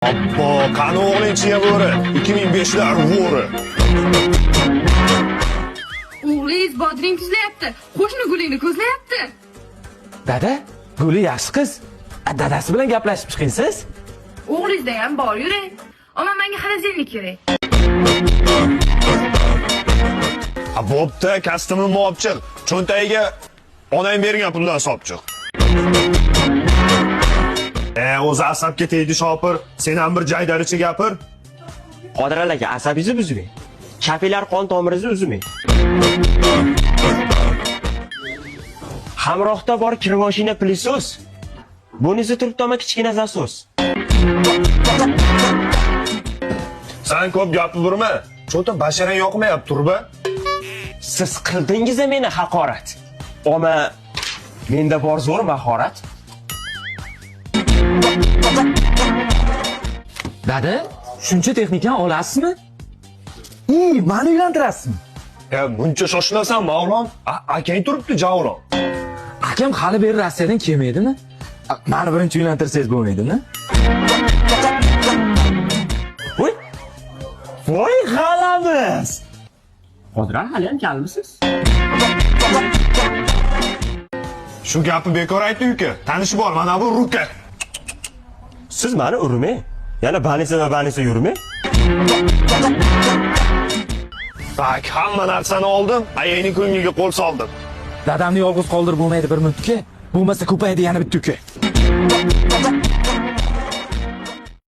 Abbo, qani o'g'linchiya bo'ri, 2005lar vo'ri. O'g'lingiz bodring tuzlayapti, qo'shni gulingni ko'zlayapti. Dada, Guli yaxshi qiz. Dadasi bilan gaplashib chiqingsiz. O'g'lingizda ham bor yuring. Ammo menga xalazelnik kerak. Bo'pti, kostyumimni olib chiq. Cho'ntagiga onang bergan puldan solib chiq. O'zi asabga tegdi shopir. Sen ham bir jaydaricha gapir. Qodir aka, asabingizni buzmang. Shafilar qon tomiringizni uzmang. Hamrohda bor kirmoshina pilisos. Bunisi turibdimi kichkina zasos. Sen ko'p gapirma. Cho'ta basharang yoqmayapti, turba. Siz qildingiz meni haqorat. Ammo menda bor zo'r mahorat. Dada, shuncha texnikani olasizmi? Meni uylantirasizmi? Buncha shoshilasan, ma'lum. Akang turibdi, javron. Akam hali beri Rossiyadan kelmaydimi? Meni birinchi uylantirsangiz bo'lmaydimi? Voy g'alamiz. Qodir hali ham kalmisiz? Shu gapni bekor aytdi uka. Tanishib ol, mana bu ruka. Siz meni urmang. Yana banisa yurmang. Bak, hamma narsani oldim, ayangning ko'ngliga qo'l soldim. Dadamni yolg'iz qoldirib bo'lmaydi bir minutga. Bo'lmasa ko'paydi yana bitta uka.